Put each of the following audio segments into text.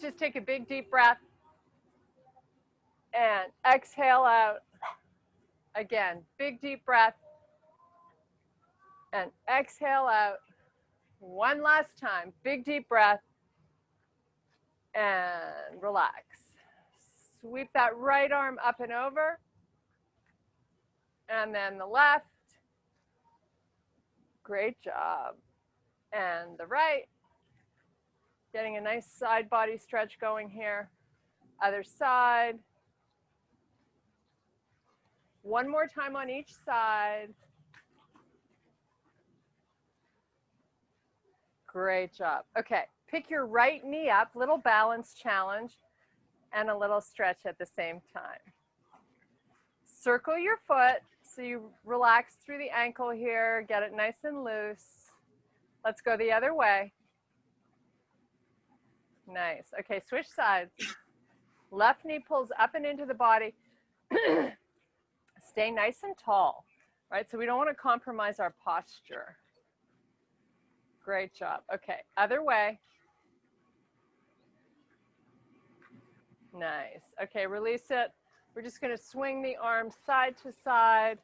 just take a big deep breath and exhale out. Again, big deep breath and exhale out. One last time, big deep breath and relax. Sweep that right arm up and over, and then the left. Great job. And the right. Getting a nice side body stretch going here. Other side. One more time on each side. Great job. Okay, pick your right knee up, little balance challenge, and a little stretch at the same time. Circle your foot so you relax through the ankle here, get it nice and loose. Let's go the other way. Nice. Okay, switch sides. Left knee pulls up and into the body. Stay nice and tall, right? So we don't want to compromise our posture. Great job. Okay, other way. Nice. Okay, release it. We're just going to swing the arms side to side.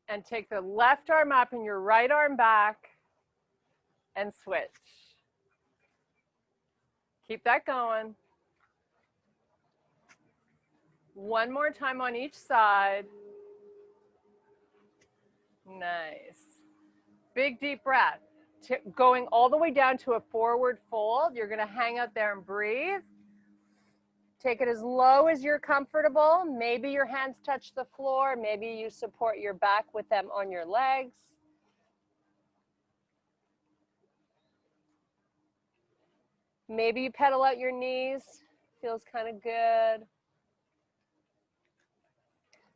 And take the left arm up and your right arm back and switch. Keep that going. One more time on each side. Nice. Big deep breath. Going all the way down to a forward fold. You're going to hang out there and breathe. Take it as low as you're comfortable. Maybe your hands touch the floor. Maybe you support your back with them on your legs. Maybe you pedal out your knees. Feels kind of good.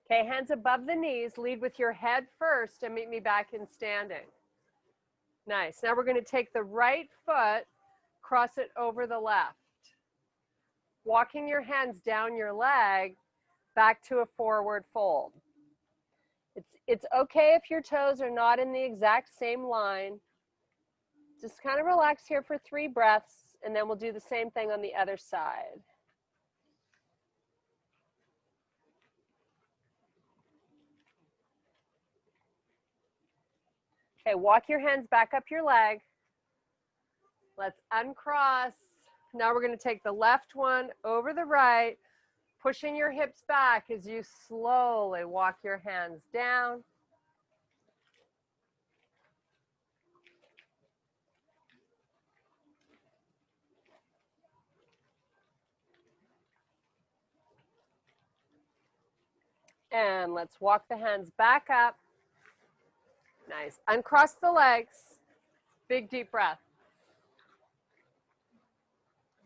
Okay, hands above the knees. Lead with your head first and meet me back in standing. Nice. Now we're going to take the right foot, cross it over the left. Walking your hands down your leg, back to a forward fold. It's okay if your toes are not in the exact same line. Just kind of relax here for 3 breaths, and then we'll do the same thing on the other side. Okay, walk your hands back up your leg. Let's uncross. Now we're going to take the left one over the right, pushing your hips back as you slowly walk your hands down. And let's walk the hands back up. Nice. Uncross the legs. Big deep breath.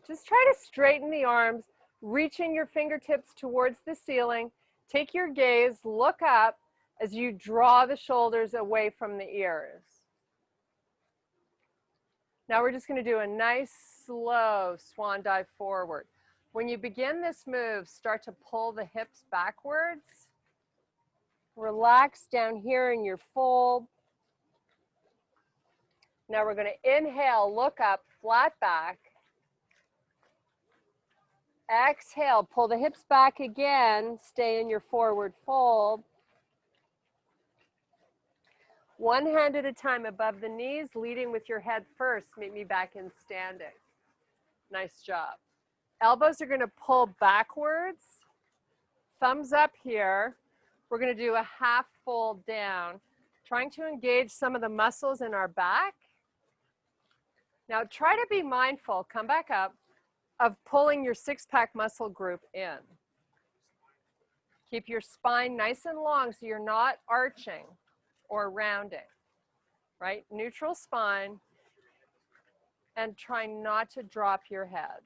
Just try to straighten the arms, reaching your fingertips towards the ceiling. Take your gaze, look up as you draw the shoulders away from the ears. Now we're just going to do a nice, slow swan dive forward. When you begin this move, start to pull the hips backwards. Relax down here in your fold. Now we're going to inhale, look up, flat back. Exhale, pull the hips back again, stay in your forward fold. One hand at a time above the knees, leading with your head first. Meet me back in standing. Nice job. Elbows are going to pull backwards. Thumbs up here. We're going to do a half fold down, trying to engage some of the muscles in our back. Now try to be mindful, come back up, of pulling your six-pack muscle group in. Keep your spine nice and long so you're not arching or rounding, right? Neutral spine, and try not to drop your head.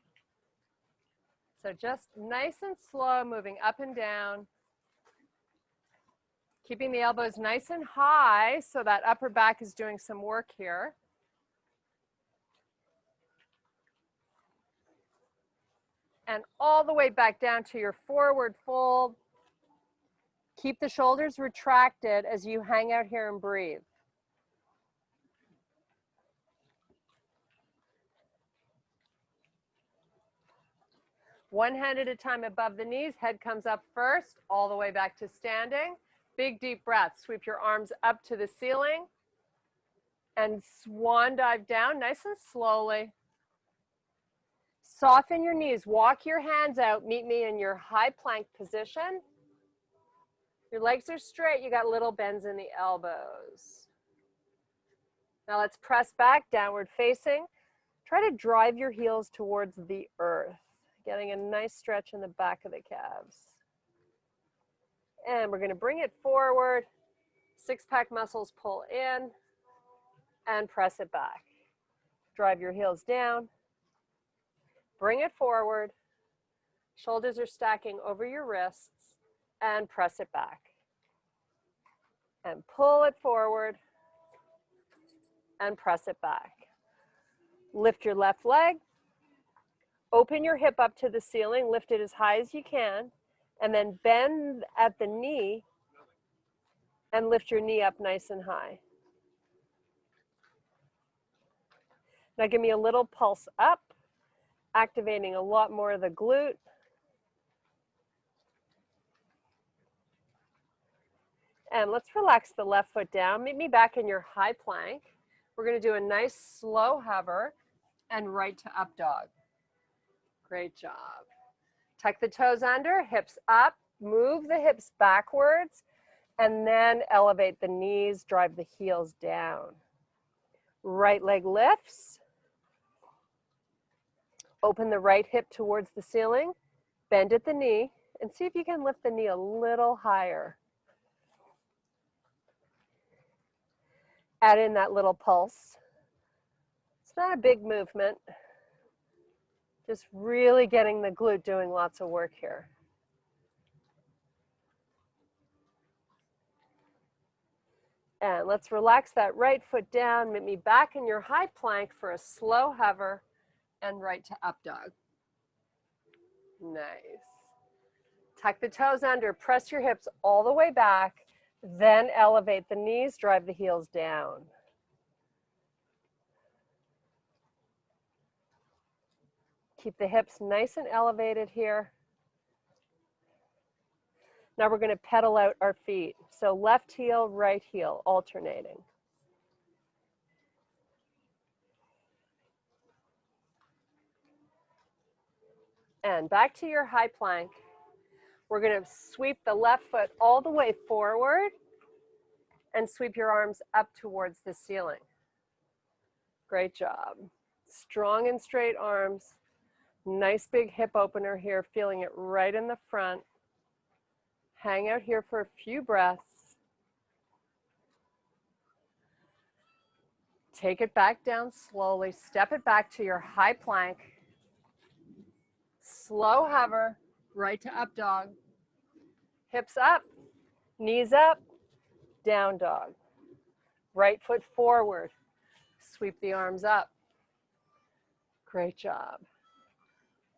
So just nice and slow, moving up and down. Keeping the elbows nice and high so that upper back is doing some work here. And all the way back down to your forward fold. Keep the shoulders retracted as you hang out here and breathe. One hand at a time above the knees, head comes up first, all the way back to standing. Big deep breath, sweep your arms up to the ceiling and swan dive down nice and slowly. Soften your knees, walk your hands out, meet me in your high plank position. Your legs are straight, you got little bends in the elbows. Now let's press back, downward facing. Try to drive your heels towards the earth, getting a nice stretch in the back of the calves. And we're going to bring it forward. Six-pack muscles pull in and press it back. Drive your heels down. Bring it forward. Shoulders are stacking over your wrists and press it back. And pull it forward and press it back. Lift your left leg. Open your hip up to the ceiling. Lift it as high as you can. And then bend at the knee and lift your knee up nice and high. Now give me a little pulse up, activating a lot more of the glute. And let's relax the left foot down. Meet me back in your high plank. We're going to do a nice slow hover and right to up dog. Great job. Tuck the toes under, hips up, move the hips backwards, and then elevate the knees, drive the heels down. Right leg lifts. Open the right hip towards the ceiling, bend at the knee, and see if you can lift the knee a little higher. Add in that little pulse. It's not a big movement. Just really getting the glute doing lots of work here. And let's relax that right foot down. Meet me back in your high plank for a slow hover and right to up dog. Nice. Tuck the toes under, press your hips all the way back, then elevate the knees, drive the heels down. Keep the hips nice and elevated here. Now we're going to pedal out our feet. So left heel, right heel, alternating. And back to your high plank. We're going to sweep the left foot all the way forward and sweep your arms up towards the ceiling. Great job. Strong and straight arms. Nice big hip opener here, feeling it right in the front. Hang out here for a few breaths. Take it back down slowly. Step it back to your high plank. Slow hover, right to up dog. Hips up, knees up, down dog. Right foot forward. Sweep the arms up. Great job.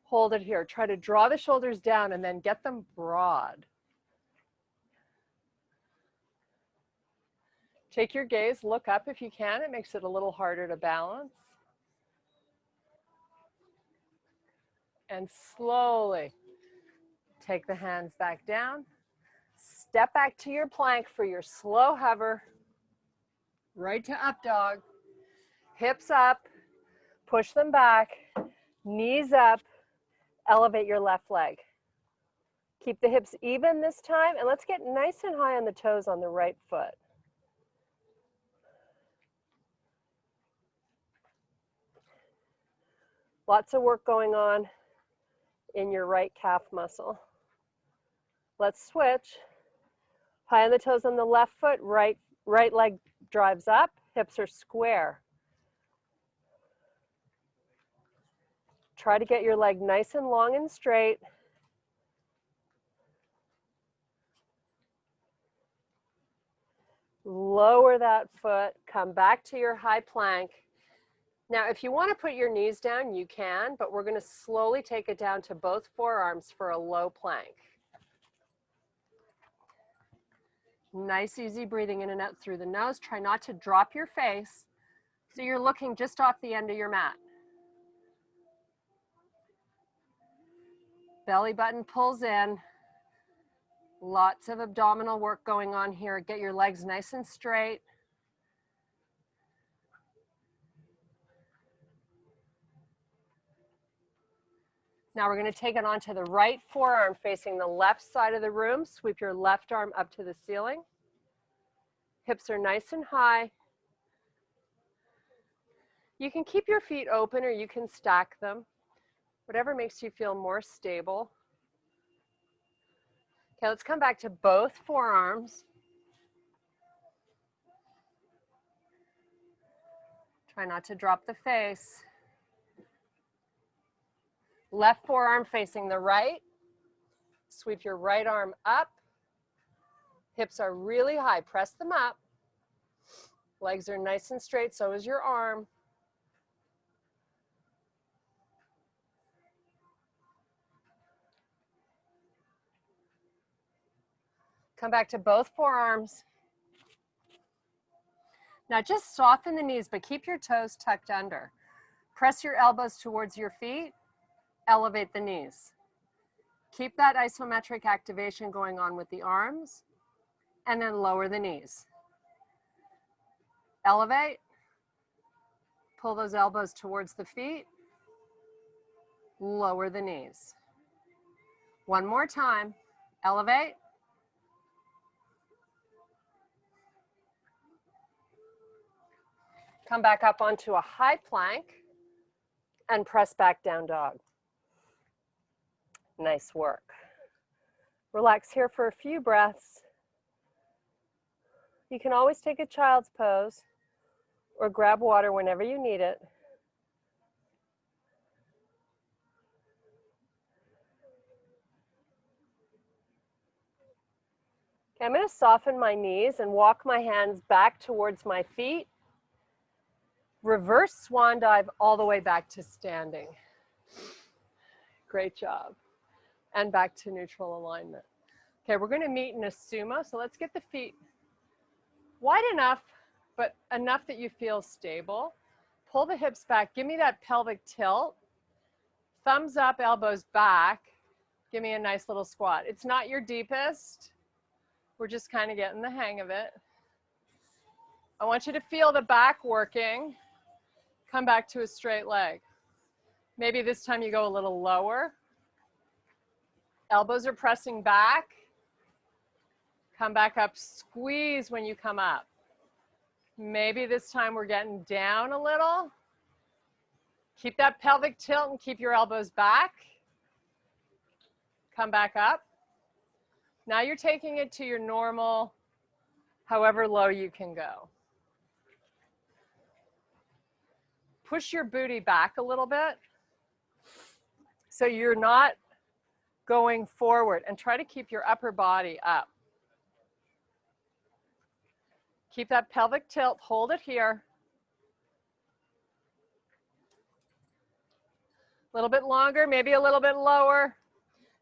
Hold it here. Try to draw the shoulders down and then get them broad. Take your gaze, look up if you can. It makes it a little harder to balance. And slowly take the hands back down. Step back to your plank for your slow hover. Right to up dog. Hips up. Push them back. Knees up. Elevate your left leg. Keep the hips even this time, and let's get nice and high on the toes on the right foot. Lots of work going on in your right calf muscle. Let's switch. High on the toes on the left foot, right leg drives up, hips are square. Try to get your leg nice and long and straight. Lower that foot, come back to your high plank. Now, if you want to put your knees down, you can, but we're going to slowly take it down to both forearms for a low plank. Nice, easy breathing in and out through the nose. Try not to drop your face, so you're looking just off the end of your mat. Belly button pulls in. Lots of abdominal work going on here. Get your legs nice and straight. Now we're going to take it onto the right forearm facing the left side of the room. Sweep your left arm up to the ceiling. Hips are nice and high. You can keep your feet open or you can stack them. Whatever makes you feel more stable. Okay, let's come back to both forearms. Try not to drop the face. Left forearm facing the right. Sweep your right arm up. Hips are really high. Press them up. Legs are nice and straight, so is your arm. Come back to both forearms. Now just soften the knees, but keep your toes tucked under. Press your elbows towards your feet. Elevate the knees. Keep that isometric activation going on with the arms, and then lower the knees. Elevate. Pull those elbows towards the feet. Lower the knees. One more time. Elevate. Come back up onto a high plank and press back down dog. Nice work. Relax here for a few breaths. You can always take a child's pose or grab water whenever you need it. Okay, I'm going to soften my knees and walk my hands back towards my feet. Reverse swan dive all the way back to standing. Great job. And back to neutral alignment. Okay, we're going to meet in a sumo, so let's get the feet wide enough, but enough that you feel stable. Pull the hips back. Give me that pelvic tilt. Thumbs up, elbows back. Give me a nice little squat. It's not your deepest. We're just kind of getting the hang of it. I want you to feel the back working. Come back to a straight leg. Maybe this time you go a little lower. Elbows are pressing back. Come back up, squeeze when you come up. Maybe this time we're getting down a little. Keep that pelvic tilt and keep your elbows back. Come back up. Now you're taking it to your normal, however low you can go. Push your booty back a little bit so you're not going forward, and try to keep your upper body up. Keep that pelvic tilt, hold it here. A little bit longer, maybe a little bit lower.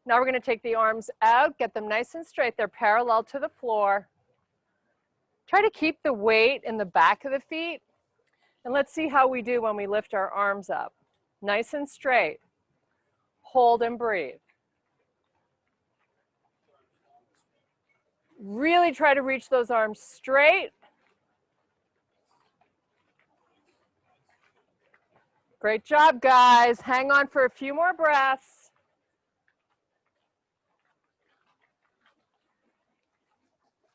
Now we're going to take the arms out, get them nice and straight. They're parallel to the floor. Try to keep the weight in the back of the feet. And let's see how we do when we lift our arms up. Nice and straight. Hold and breathe. Really try to reach those arms straight. Great job, guys. Hang on for a few more breaths.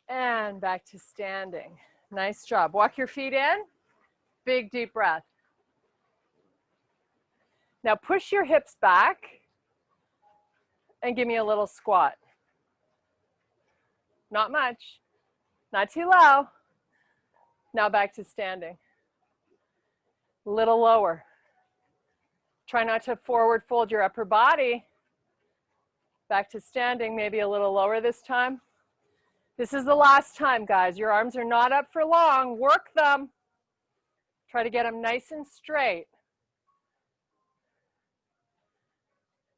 And back to standing. Nice job. Walk your feet in. Big, deep breath. Now push your hips back and give me a little squat. Not much. Not too low. Now back to standing. A little lower. Try not to forward fold your upper body. Back to standing, maybe a little lower this time. This is the last time, guys. Your arms are not up for long. Work them. Try to get them nice and straight.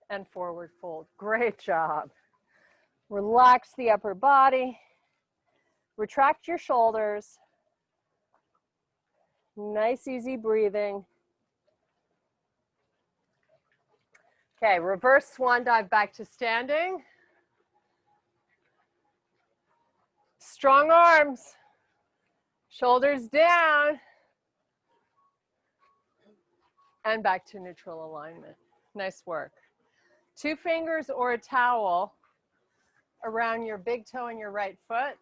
And forward fold. Great job. Relax the upper body. Retract your shoulders. Nice, easy breathing. Okay, reverse swan dive back to standing. Strong arms, shoulders down, and back to neutral alignment. Nice work. 2 fingers or a towel around your big toe and your right foot.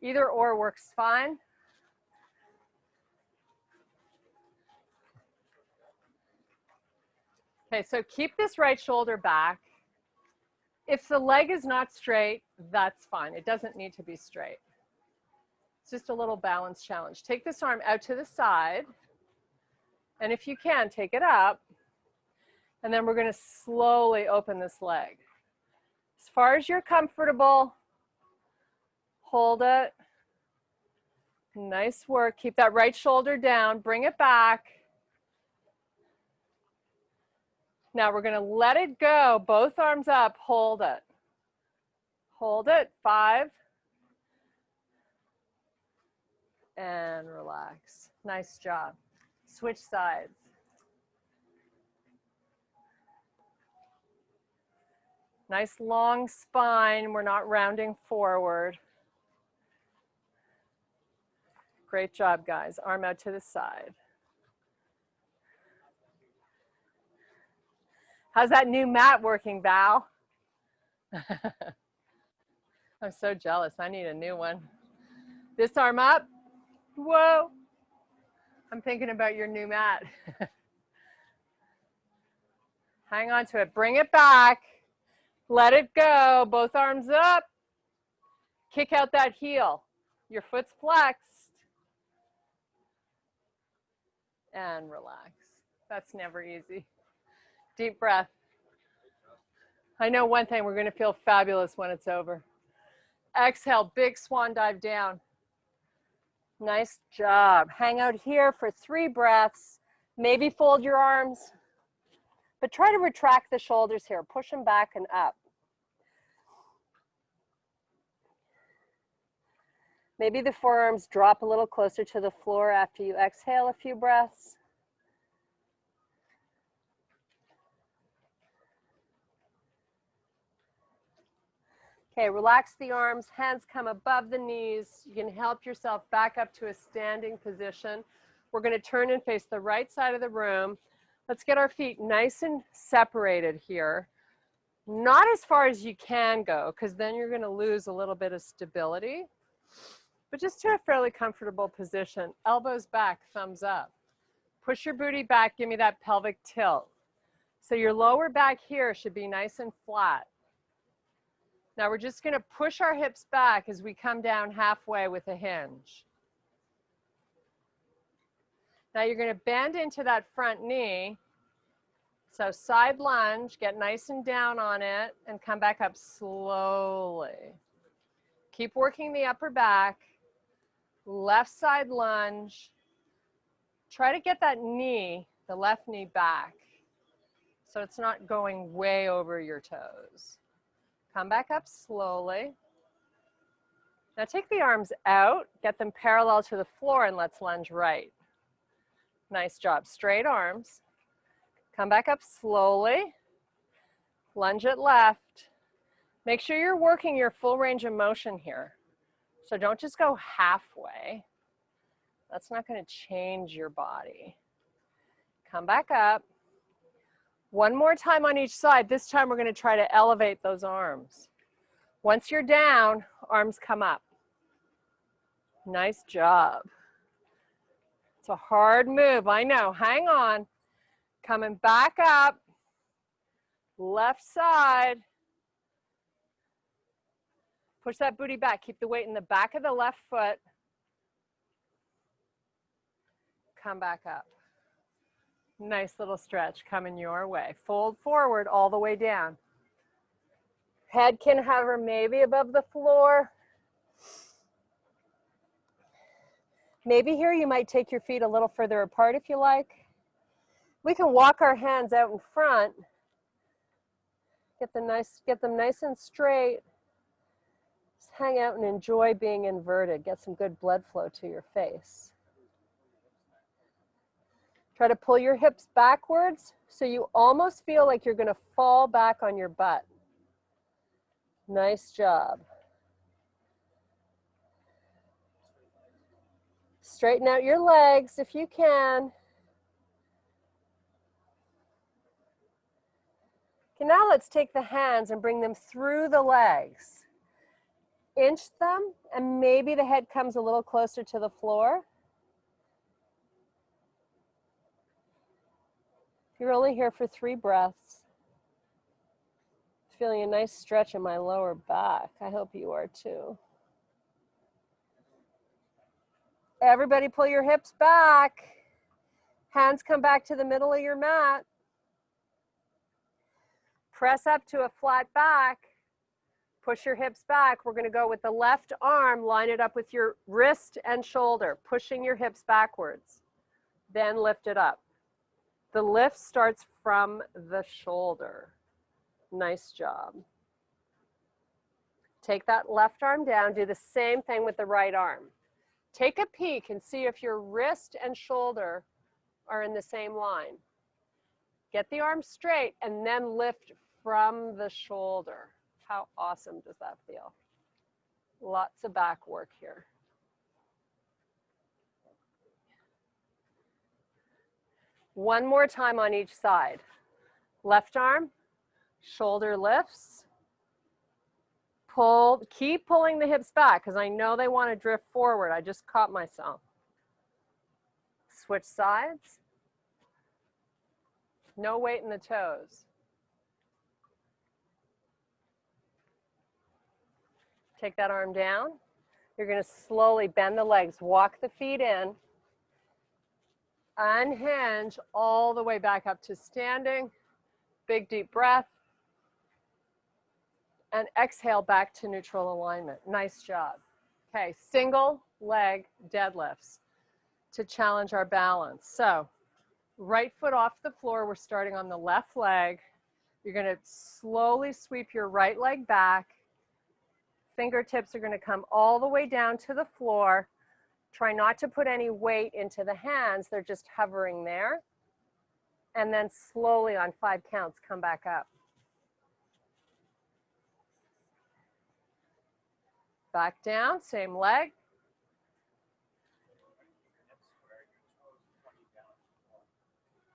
Either or works fine. Okay, so keep this right shoulder back. If the leg is not straight, that's fine. It doesn't need to be straight. It's just a little balance challenge. Take this arm out to the side. And if you can, take it up. And then we're going to slowly open this leg. As far as you're comfortable, hold it. Nice work. Keep that right shoulder down. Bring it back. Now we're going to let it go. Both arms up. Hold it. Hold it. 5. And relax. Nice job. Switch sides. Nice long spine. We're not rounding forward. Great job, guys. Arm out to the side. How's that new mat working, Val? I'm so jealous. I need a new one. This arm up. Whoa. I'm thinking about your new mat. Hang on to it. Bring it back. Let it go. Both arms up. Kick out that heel. Your foot's flexed. And relax. That's never easy. Deep breath. I know one thing, we're going to feel fabulous when it's over. Exhale, big swan dive down. Nice job. Hang out here for 3 breaths. Maybe fold your arms, but try to retract the shoulders here. Push them back and up. Maybe the forearms drop a little closer to the floor after you exhale a few breaths. Okay, relax the arms, hands come above the knees. You can help yourself back up to a standing position. We're going to turn and face the right side of the room. Let's get our feet nice and separated here. Not as far as you can go, because then you're going to lose a little bit of stability. But just to a fairly comfortable position. Elbows back, thumbs up. Push your booty back, give me that pelvic tilt. So your lower back here should be nice and flat. Now we're just going to push our hips back as we come down halfway with a hinge. Now you're going to bend into that front knee. So side lunge, get nice and down on it, and come back up slowly. Keep working the upper back. Left side lunge. Try to get that knee, the left knee back, so it's not going way over your toes. Come back up slowly. Now take the arms out, get them parallel to the floor, and let's lunge right. Nice job. Straight arms. Come back up slowly. Lunge it left. Make sure you're working your full range of motion here. So don't just go halfway. That's not going to change your body. Come back up. One more time on each side. This time we're going to try to elevate those arms. Once you're down, arms come up. Nice job. It's a hard move, I know. Hang on. Coming back up. Left side. Push that booty back. Keep the weight in the back of the left foot. Come back up. Nice little stretch coming your way. Fold forward all the way down. Head can hover maybe above the floor. Maybe here you might take your feet a little further apart if you like. We can walk our hands out in front. Get them nice and straight. Just hang out and enjoy being inverted. Get some good blood flow to your face. Try to pull your hips backwards so you almost feel like you're going to fall back on your butt. Nice job. Straighten out your legs if you can. Okay, now let's take the hands and bring them through the legs. Inch them, and maybe the head comes a little closer to the floor. You're only here for 3 breaths. Feeling a nice stretch in my lower back. I hope you are too. Everybody pull your hips back. Hands come back to the middle of your mat. Press up to a flat back. Push your hips back. We're going to go with the left arm. Line it up with your wrist and shoulder, pushing your hips backwards. Then lift it up. The lift starts from the shoulder. Nice job. Take that left arm down. Do the same thing with the right arm. Take a peek and see if your wrist and shoulder are in the same line. Get the arm straight and then lift from the shoulder. How awesome does that feel? Lots of back work here. One more time on each side. Left arm, shoulder lifts. Pull, keep pulling the hips back because I know they want to drift forward. I just caught myself. Switch sides. No weight in the toes. Take that arm down. You're going to slowly bend the legs, walk the feet in, unhinge all the way back up to standing. Big deep breath. And exhale back to neutral alignment. Nice job. Okay, single leg deadlifts to challenge our balance. So right foot off the floor, we're starting on the left leg. You're going to slowly sweep your right leg back. Fingertips are going to come all the way down to the floor. Try not to put any weight into the hands. They're just hovering there. And then slowly on 5 counts, come back up. Back down, same leg.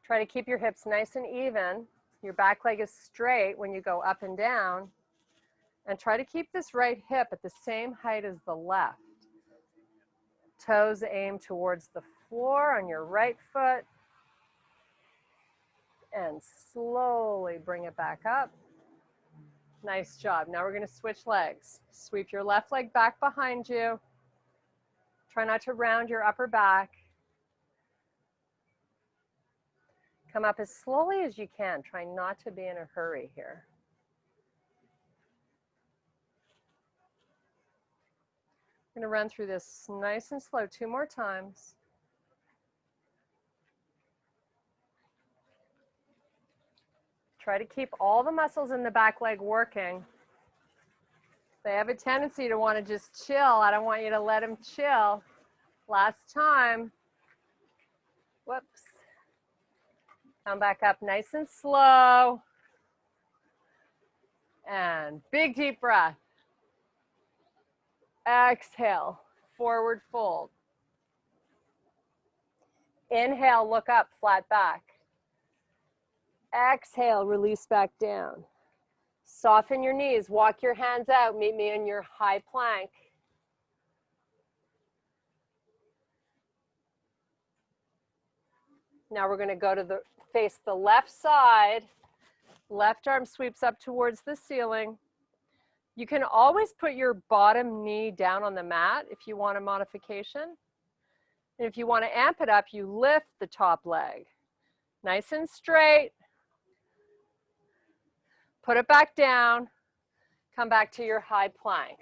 Try to keep your hips nice and even. Your back leg is straight when you go up and down. And try to keep this right hip at the same height as the left. Toes aim towards the floor on your right foot. And slowly bring it back up. Nice job. Now we're going to switch legs. Sweep your left leg back behind you. Try not to round your upper back. Come up as slowly as you can. Try not to be in a hurry here. I'm going to run through this nice and slow 2 more times. Try to keep all the muscles in the back leg working. They have a tendency to want to just chill. I don't want you to let them chill. Last time. Whoops. Come back up nice and slow. And big deep breath. Exhale, forward fold. Inhale, look up, flat back. Exhale, release back down. Soften your knees, walk your hands out, meet me in your high plank. Now we're going to go to face the left side. Left arm sweeps up towards the ceiling. You can always put your bottom knee down on the mat if you want a modification. And if you want to amp it up, you lift the top leg. Nice and straight. Put it back down. Come back to your high plank.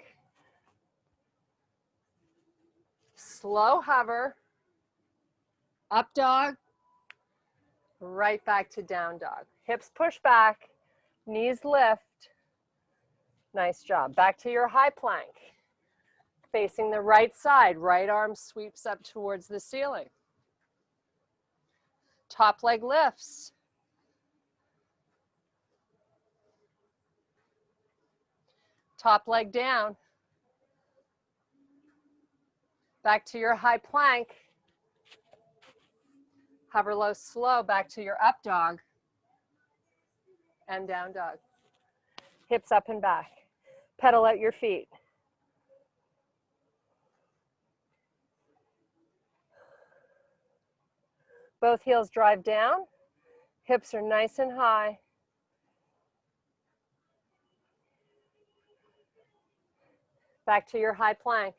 Slow hover. Up dog. Right back to down dog. Hips push back. Knees lift. Nice job. Back to your high plank. Facing the right side. Right arm sweeps up towards the ceiling. Top leg lifts. Top leg down. Back to your high plank. Hover low, slow, back to your up dog. And down dog. Hips up and back. Pedal out your feet. Both heels drive down. Hips are nice and high. Back to your high plank.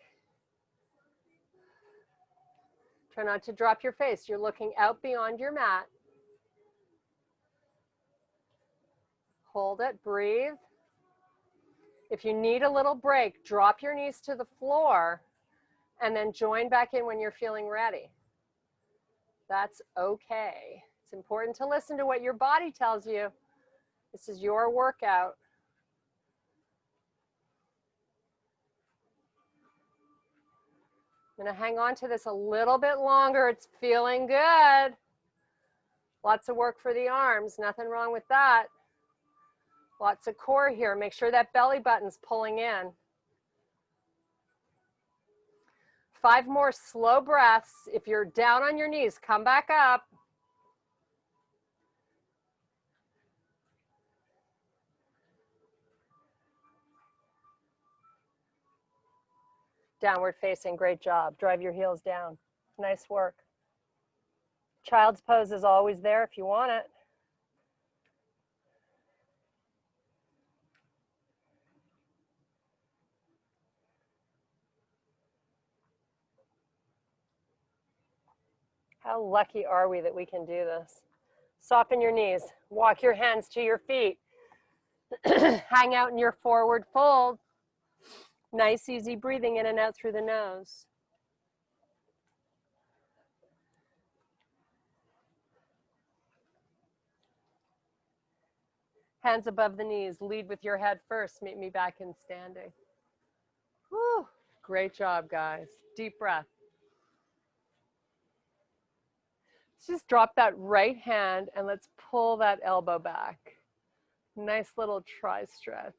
Try not to drop your face. You're looking out beyond your mat. Hold it, breathe. If you need a little break, drop your knees to the floor and then join back in when you're feeling ready. That's okay. It's important to listen to what your body tells you. This is your workout. I'm going to hang on to this a little bit longer. It's feeling good. Lots of work for the arms. Nothing wrong with that. Lots of core here. Make sure that belly button's pulling in. 5 more slow breaths. If you're down on your knees, come back up. Downward facing, great job. Drive your heels down. Nice work. Child's pose is always there if you want it. How lucky are we that we can do this? Soften your knees. Walk your hands to your feet. Hang out in your forward fold. Nice, easy breathing in and out through the nose. Hands above the knees. Lead with your head first. Meet me back in standing. Whew. Great job, guys. Deep breath. Let's just drop that right hand and let's pull that elbow back. Nice little tri-stretch.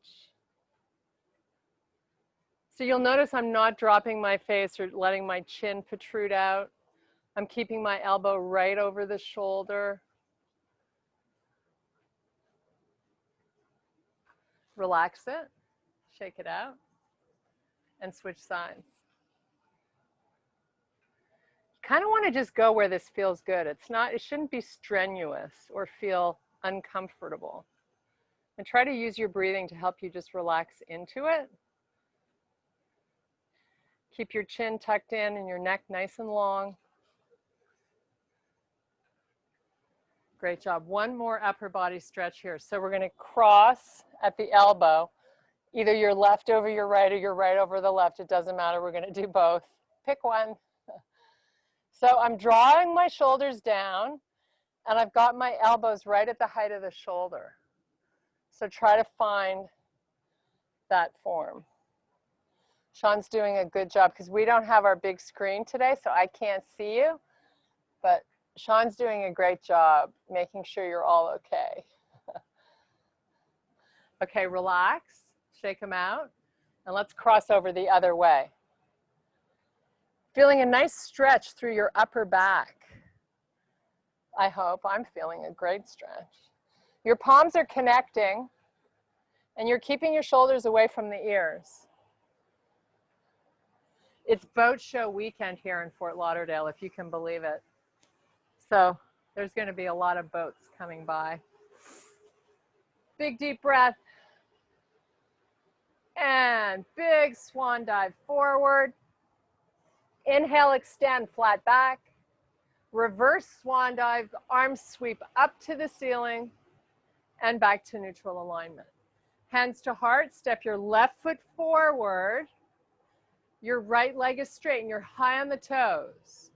So you'll notice I'm not dropping my face or letting my chin protrude out. I'm keeping my elbow right over the shoulder. Relax it, shake it out, and switch sides. You kind of want to just go where this feels good. It shouldn't be strenuous or feel uncomfortable. And try to use your breathing to help you just relax into it. Keep your chin tucked in and your neck nice and long. Great job. One more upper body stretch here. So we're going to cross at the elbow. Either your left over your right or your right over the left. It doesn't matter. We're going to do both. Pick one. So I'm drawing my shoulders down and I've got my elbows right at the height of the shoulder. So try to find that form. Sean's doing a good job because we don't have our big screen today, so I can't see you. But Sean's doing a great job making sure you're all okay. Okay, relax, shake them out, and let's cross over the other way. Feeling a nice stretch through your upper back. I hope. I'm feeling a great stretch. Your palms are connecting, and you're keeping your shoulders away from the ears. It's boat show weekend here in Fort Lauderdale, if you can believe it. So there's going to be a lot of boats coming by. Big deep breath. And big swan dive forward. Inhale, extend, flat back. Reverse swan dive, arms sweep up to the ceiling and back to neutral alignment. Hands to heart, step your left foot forward. Your right leg is straight and you're high on the toes.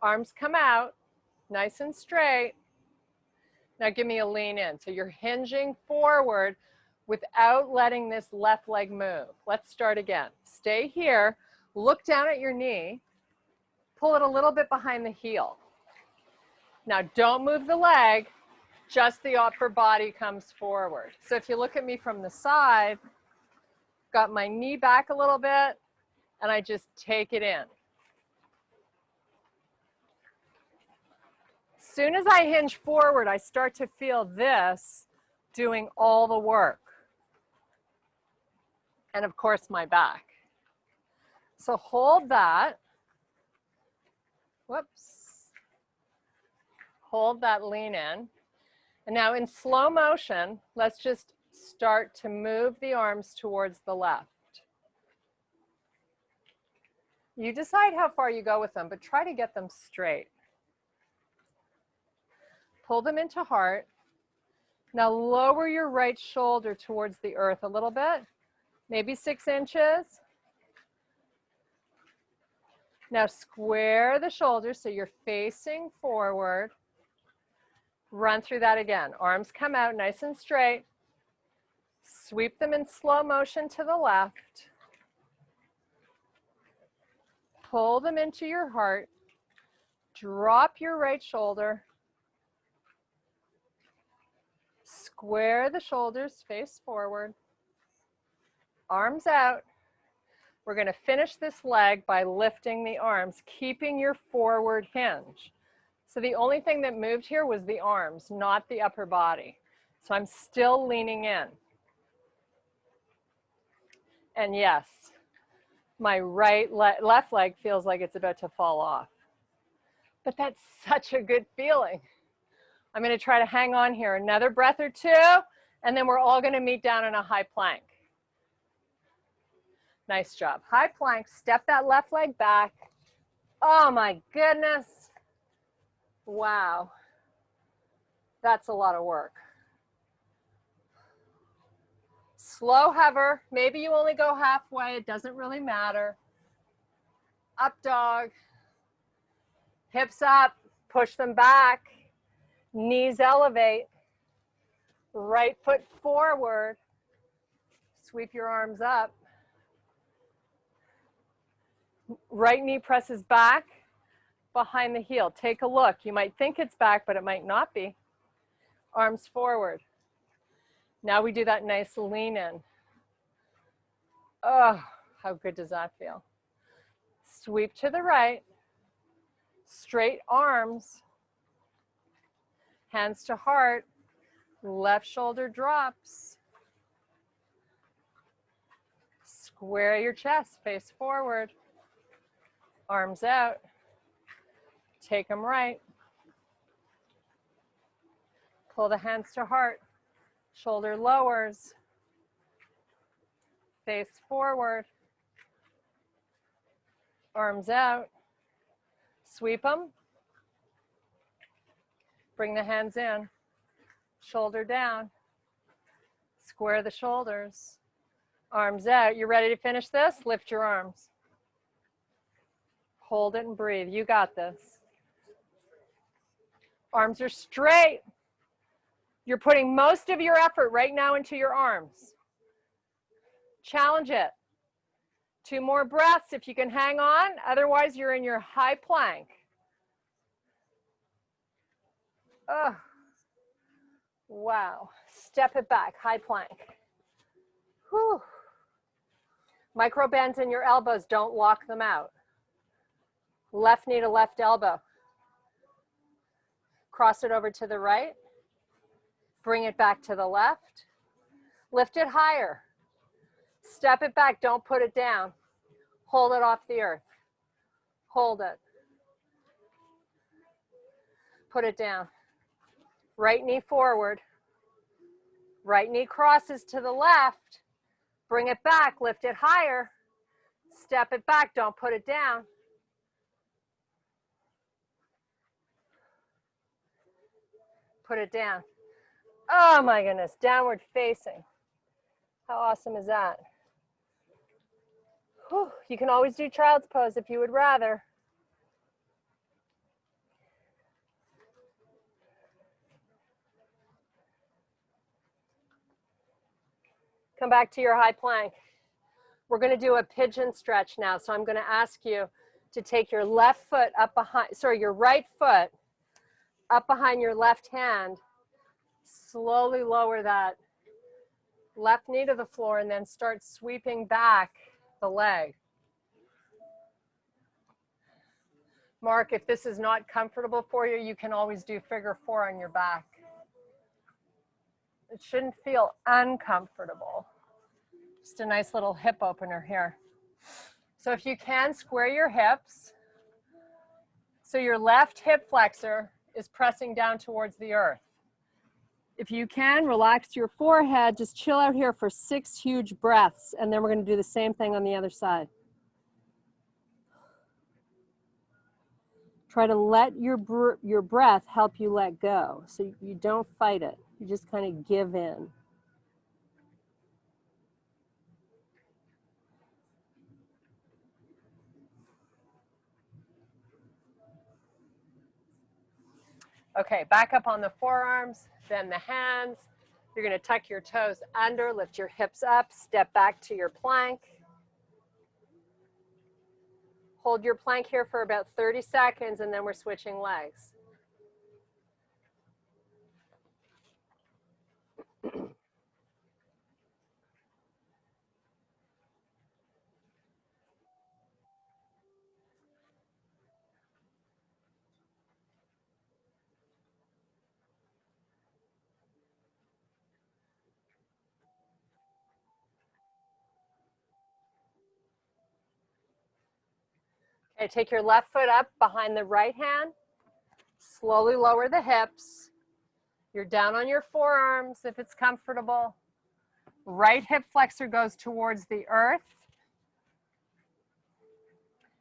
Arms come out, nice and straight. Now give me a lean in. So you're hinging forward without letting this left leg move. Let's start again. Stay here, look down at your knee, pull it a little bit behind the heel. Now don't move the leg, just the upper body comes forward. So if you look at me from the side, got my knee back a little bit, and I just take it in. As soon as I hinge forward, I start to feel this doing all the work. And of course, my back. So hold that. Whoops. Hold that lean in. And now in slow motion, let's just start to move the arms towards the left. You decide how far you go with them, but try to get them straight. Pull them into heart. Now lower your right shoulder towards the earth a little bit, maybe 6 inches. Now square the shoulders so you're facing forward. Run through that again. Arms come out nice and straight. Sweep them in slow motion to the left. Pull them into your heart. Drop your right shoulder. Square the shoulders, face forward. Arms out. We're going to finish this leg by lifting the arms, keeping your forward hinge. So the only thing that moved here was the arms, not the upper body. So I'm still leaning in. And yes, my left leg feels like it's about to fall off. But that's such a good feeling. I'm going to try to hang on here another breath or two, and then we're all going to meet down in a high plank. Nice job. High plank, step that left leg back. Oh my goodness. Wow. That's a lot of work. Slow hover. Maybe you only go halfway. It doesn't really matter. Up dog. Hips up. Push them back. Knees elevate. Right foot forward. Sweep your arms up. Right knee presses back behind the heel. Take a look. You might think it's back, but it might not be. Arms forward. Now we do that nice lean in. Oh, how good does that feel? Sweep to the right. Straight arms. Hands to heart. Left shoulder drops. Square your chest, face forward. Arms out. Take them right. Pull the hands to heart. Shoulder lowers. Face forward. Arms out. Sweep them. Bring the hands in. Shoulder down. Square the shoulders. Arms out. You ready to finish this? Lift your arms. Hold it and breathe. You got this. Arms are straight. You're putting most of your effort right now into your arms. Challenge it. 2 more breaths if you can hang on. Otherwise, you're in your high plank. Oh, wow. Step it back, high plank. Whew. Micro bends in your elbows, don't lock them out. Left knee to left elbow. Cross it over to the right. Bring it back to the left. Lift it higher. Step it back, don't put it down. Hold it off the earth. Hold it. Put it down. Right knee forward. Right knee crosses to the left. Bring it back, lift it higher. Step it back, don't put it down. Put it down. Oh my goodness, downward facing. How awesome is that? Whew. You can always do child's pose if you would rather. Come back to your high plank. We're going to do a pigeon stretch now. So I'm going to ask you to take your left foot up behind, sorry, your right foot up behind your left hand. Slowly lower that left knee to the floor and then start sweeping back the leg. Mark, if this is not comfortable for you, you can always do figure 4 on your back. It shouldn't feel uncomfortable. Just a nice little hip opener here. So if you can, square your hips. So your left hip flexor is pressing down towards the earth. If you can, relax your forehead, just chill out here for 6 huge breaths, and then we're going to do the same thing on the other side. Try to let your breath help you let go, so you don't fight it. You just kind of give in. Okay, back up on the forearms, then the hands. You're going to tuck your toes under, lift your hips up, step back to your plank. Hold your plank here for about 30 seconds, and then we're switching legs. Okay, take your left foot up behind the right hand. Slowly lower the hips. You're down on your forearms if it's comfortable. Right hip flexor goes towards the earth.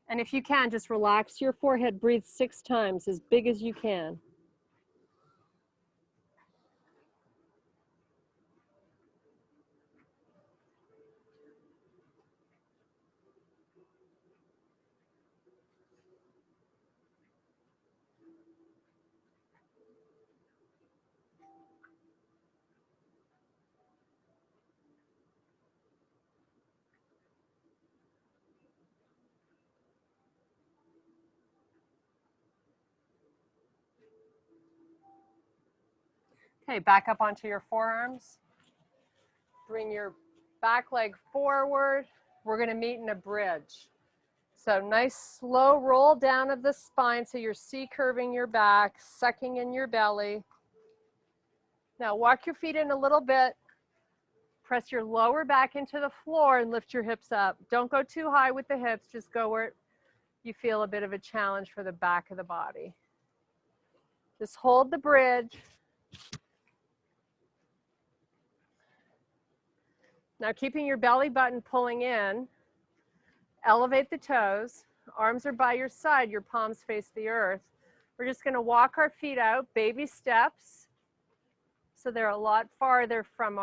And if you can, just relax your forehead. Breathe 6 times, as big as you can. Okay, back up onto your forearms. Bring your back leg forward. We're going to meet in a bridge. So nice slow roll down of the spine so you're C-curving your back, sucking in your belly. Now walk your feet in a little bit. Press your lower back into the floor and lift your hips up. Don't go too high with the hips. Just go where you feel a bit of a challenge for the back of the body. Just hold the bridge. Now keeping your belly button pulling in, elevate the toes. Arms are by your side, your palms face the earth. We're just going to walk our feet out, baby steps. So they're a lot farther from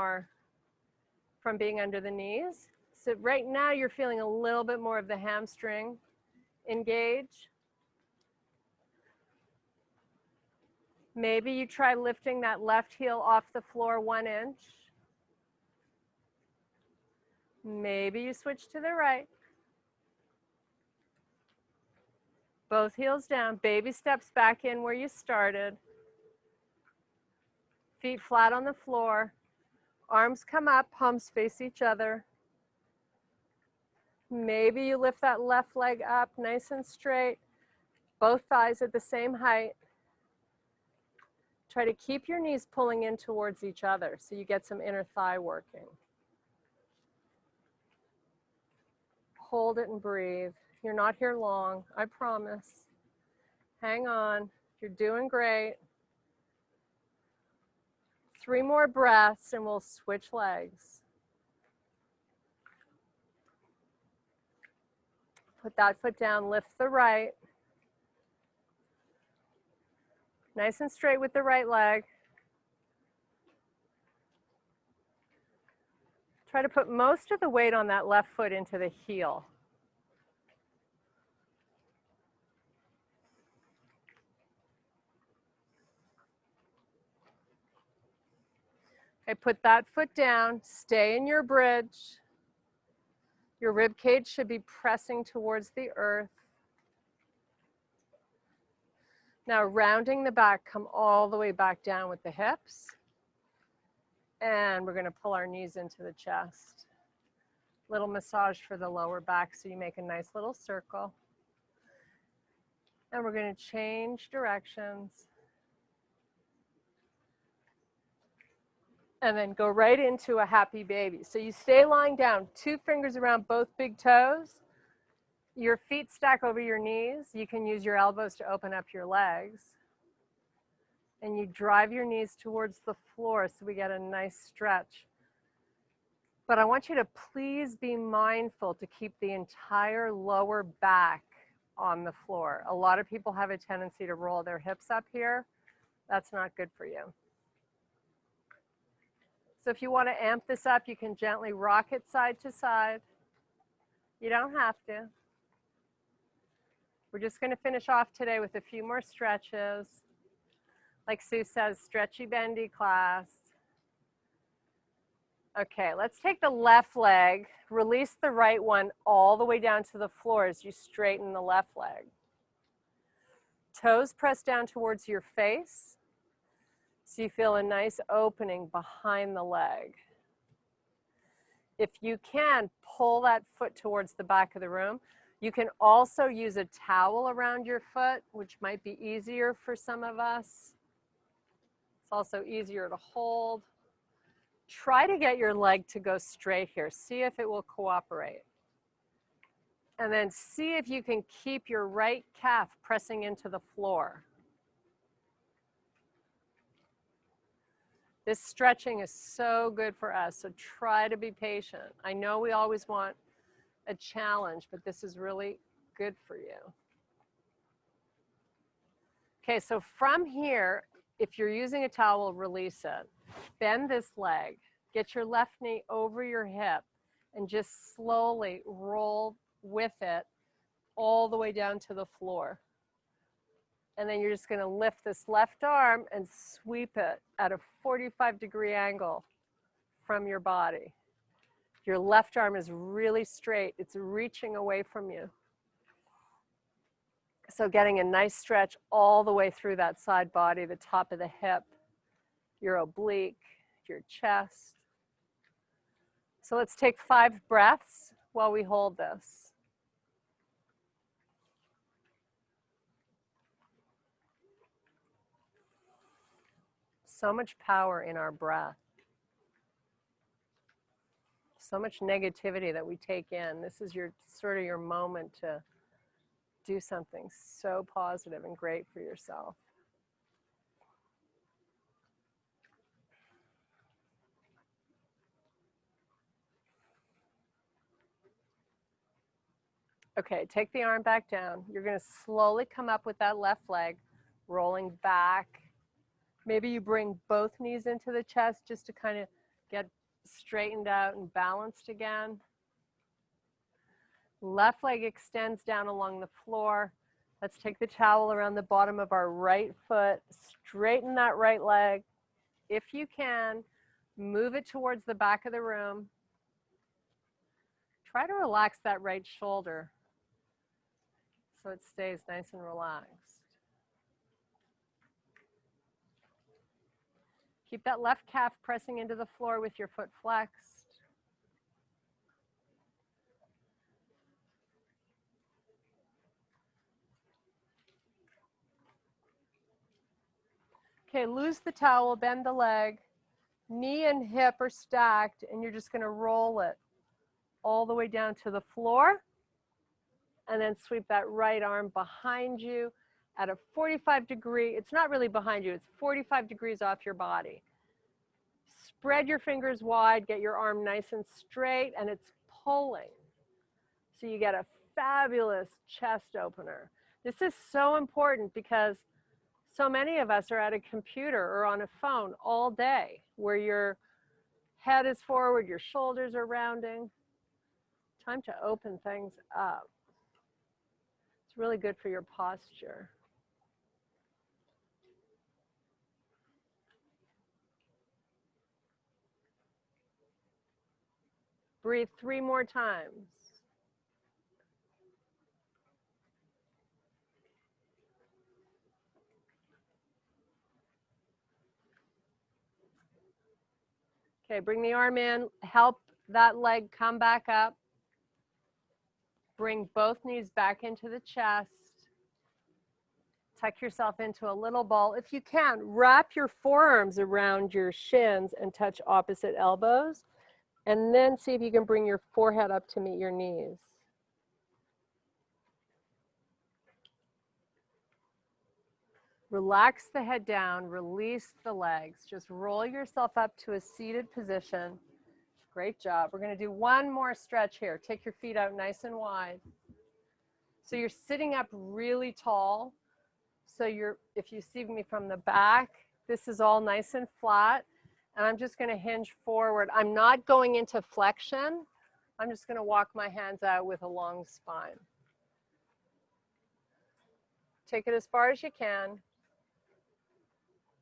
being under the knees. So right now you're feeling a little bit more of the hamstring engage. Maybe you try lifting that left heel off the floor 1 inch. Maybe you switch to the right. Both heels down, baby steps back in where you started. Feet flat on the floor. Arms come up, palms face each other. Maybe you lift that left leg up nice and straight. Both thighs at the same height. Try to keep your knees pulling in towards each other so you get some inner thigh working. Hold it and breathe. You're not here long, I promise. Hang on, you're doing great. 3 more breaths and we'll switch legs. Put that foot down, lift the right. Nice and straight with the right leg. Try to put most of the weight on that left foot into the heel. Okay, put that foot down, stay in your bridge. Your rib cage should be pressing towards the earth. Now rounding the back, come all the way back down with the hips. And we're going to pull our knees into the chest. Little massage for the lower back so you make a nice little circle. And we're going to change directions. And then go right into a happy baby. So you stay lying down, 2 fingers around both big toes. Your feet stack over your knees. You can use your elbows to open up your legs. And you drive your knees towards the floor so we get a nice stretch. But I want you to please be mindful to keep the entire lower back on the floor. A lot of people have a tendency to roll their hips up here. That's not good for you. So if you want to amp this up, you can gently rock it side to side. You don't have to. We're just going to finish off today with a few more stretches. Like Sue says, stretchy bendy class. Okay, let's take the left leg, release the right one all the way down to the floor as you straighten the left leg. Toes press down towards your face, so you feel a nice opening behind the leg. If you can, pull that foot towards the back of the room. You can also use a towel around your foot, which might be easier for some of us. It's also easier to hold. Try to get your leg to go straight here. See if it will cooperate. And then see if you can keep your right calf pressing into the floor. This stretching is so good for us, so try to be patient. I know we always want a challenge, but this is really good for you. Okay, so from here, if you're using a towel, release it. Bend this leg. Get your left knee over your hip and just slowly roll with it all the way down to the floor. And then you're just going to lift this left arm and sweep it at a 45-degree angle from your body. Your left arm is really straight. It's reaching away from you. So getting a nice stretch all the way through that side body, the top of the hip, your oblique, your chest. So let's take 5 breaths while we hold this. So much power in our breath. So much negativity that we take in. This is your sort of your moment to do something so positive and great for yourself. Okay, take the arm back down. You're going to slowly come up with that left leg, rolling back. Maybe you bring both knees into the chest just to kind of get straightened out and balanced again. Left leg extends down along the floor. Let's take the towel around the bottom of our right foot. Straighten that right leg. If you can, move it towards the back of the room. Try to relax that right shoulder so it stays nice and relaxed. Keep that left calf pressing into the floor with your foot flexed. Okay, loose the towel, bend the leg. Knee and hip are stacked, and you're just going to roll it all the way down to the floor. And then sweep that right arm behind you at a 45-degree. It's not really behind you. It's 45 degrees off your body. Spread your fingers wide. Get your arm nice and straight, and it's pulling. So you get a fabulous chest opener. This is so important because so many of us are at a computer or on a phone all day where your head is forward, your shoulders are rounding. Time to open things up. It's really good for your posture. Breathe 3 more times. Okay, bring the arm in, help that leg come back up. Bring both knees back into the chest. Tuck yourself into a little ball. If you can, wrap your forearms around your shins and touch opposite elbows. And then see if you can bring your forehead up to meet your knees. Relax the head down, release the legs. Just roll yourself up to a seated position. Great job. We're going to do one more stretch here. Take your feet out nice and wide. So you're sitting up really tall. So if you see me from the back, this is all nice and flat. And I'm just going to hinge forward. I'm not going into flexion. I'm just going to walk my hands out with a long spine. Take it as far as you can.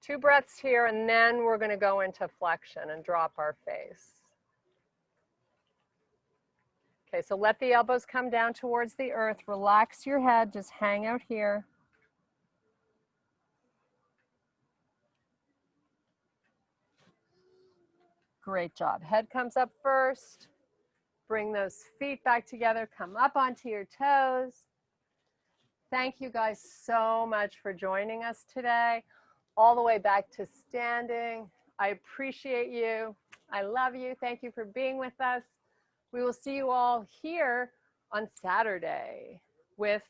2 breaths here, and then we're going to go into flexion and drop our face. Okay, so let the elbows come down towards the earth. Relax your head. Just hang out here. Great job. Head comes up first. Bring those feet back together. Come up onto your toes. Thank you guys so much for joining us today. All the way back to standing. I appreciate you. I love you. Thank you for being with us. We will see you all here on Saturday with